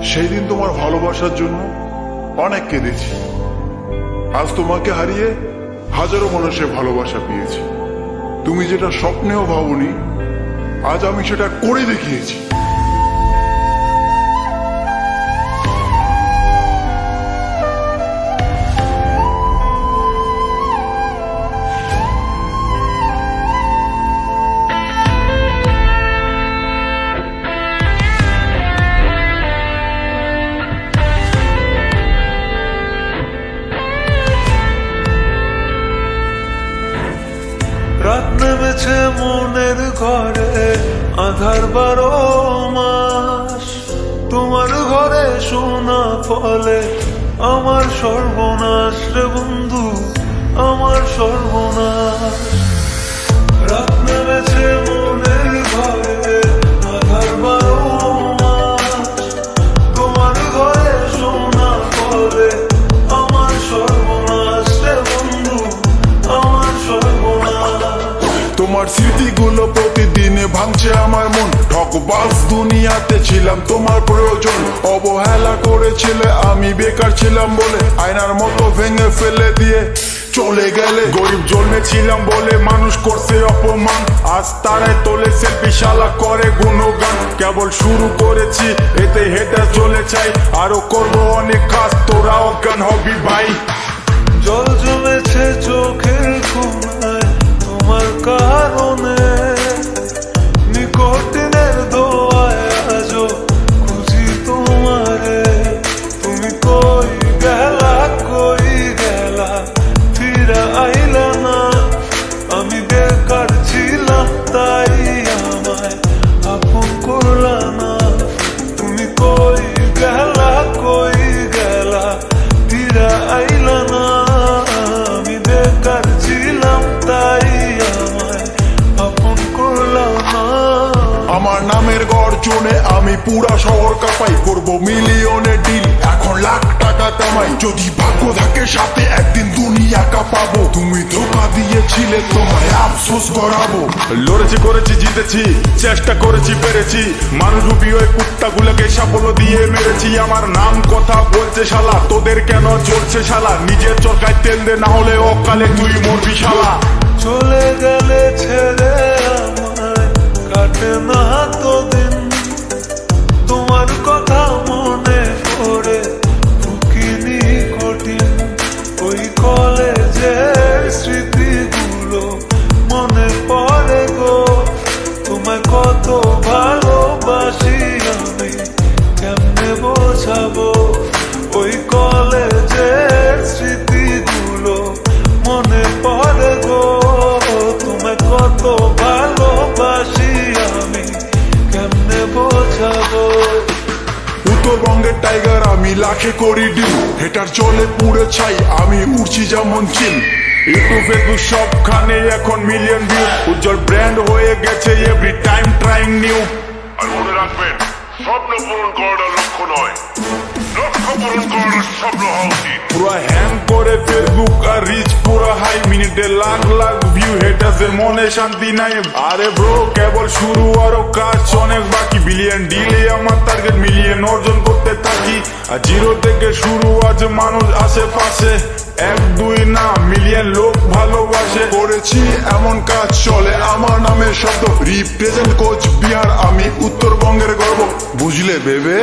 সেই দিন তোমার ভালোবাসার জন্য অনেক কেঁদেছি। আজ তোমাকে হারিয়ে হাজারো মানুষের ভালোবাসা পেয়েছি। তুমি যেটা স্বপ্নেও ভাবনি, আজ আমি সেটা করে দেখিয়েছি। রাত নেমেছে মনের ঘরে, আধার 12 মাস। তোমার ঘরে শোনা ফলে আমার সর্বনাশ রে বন্ধু, আমার সর্বনাশ। রাত নেমেছে মনের ঘরে, আধার 12 মাস। তোমার ঘরে শোনা ফলে আমার সর্বনাশ রে বন্ধু, আমার সর্বনাশ। তোমার স্মৃতিগুলো প্রতিদিনে ভাঙছে আমার মন। ঠকবাজ দুনিয়াতে ছিলাম তোমার প্রয়োজন। অবহেলা করেছিলে, আমি বেকার ছিলাম বলে আয়নার মতো ভেঙে ফেলে দিয়ে চলে গেলে। গরিব জন্মেছিলাম বলে মানুষ করছে অপমান, আজ তারাই তোলে সেলফি, শালা করে গুণগান। কেবল শুরু করেছি, এতে হেঁটে চলে চাই, আরো করবো অনেক কাজ, তোরা অজ্ঞান হবি ভাই। জল জমেছে চোখের কোণায় তোমার কারণে, নিকটিনের দোয়ায় আজও খুঁজি তোমারে। তুমি কই গেলা, কই গেলা, ফিরে আইলা না। আমি বেকার ছিলাম তাই আমায় আপন করলা না। তুমি কই গেলা, কই গেলা, ফিরে আইলা না। আমি বেকার ছিলাম তাই আমায় আপন করলা না। আমার নামের গর্জনে আমি পুরা শহর কাঁপাই, করবো মিলিয়নের ডিল, এখন লাখ টাকা কামাই। যদি ভাগ্য থাকে সাথে একদিন দুনিয়া কাঁপাবো। তুমি ধোঁকা দিয়েছিলে, তোমায় আফসোস করাবো। লড়েছি, করেছি, জিতেছি, চেষ্টা করেছি, পেরেছি। মানুষ রূপী ওই কুত্তাগুলোকে সাফল্য দিয়ে মেরেছি। আমার নাম কথা বলছে শালা, তোদের কেন চলছে শালা? নিজের চরকায় তেল দে, না হলে অকালে তুই মরবি শালা। চলে গেলে ছেড়ে আমায় কাটে না তো দিন, তোমার কথা মনে করে ঢুকিনি কঠিন। ওই কলেজের স্মৃতিগুলো মনে পড়ে গো, তোমায় কত ভালোবাসি আমি কেমনে বোঝাবো। ওই কলেজের স্মৃতিগুলো মনে পড়ে গো, তোমায় কত ভালোবাসি আমি কেমনে বোঝাবো। উত্তরবঙ্গের টাইগার আমি, লাখে করি ডিল, হেটার চলে পুড়ে ছাই, আমি উড়ছি যেমন চিল। ইউটিউব, ফেসবুক সবখানে এখন মিলিয়ন ভিউ, উজ্জ্বল ব্র্যান্ড হয়ে গেছে এভরি টাইম ট্রাইং নিউ। আর মনে রাখবেন, স্বপ্ন পূরণ করাটা লক্ষ্য নয়, লক্ষ্য পূরণ করাটা স্বপ্ন হওয়া উচিত। পুরো হ্যাং করে ফেসবুক আর রিচ পুরো হাই, মিনিটে লাখ লাখ ভিউ, হেটার্সের মনে শান্তি নাই। আরে ব্রো, কেবল শুরু, আরো কাজ অনেক বাকি। বিলিয়ন ডিলে আমার টার্গেট, মিলিয়ন অর্জন করতে থাকি। আর জিরো থেকে শুরু, আজ মানুষ আশেপাশে, 1 2 না মিলিয়ন লোক ভালোবাসে। করেছি এমন কাজ চলে আমার নামের শব্দ। রিপ্রেজেন্ট কোচ বিহার, আমি উত্তরবঙ্গের গর্ব, বুঝলে বেবে।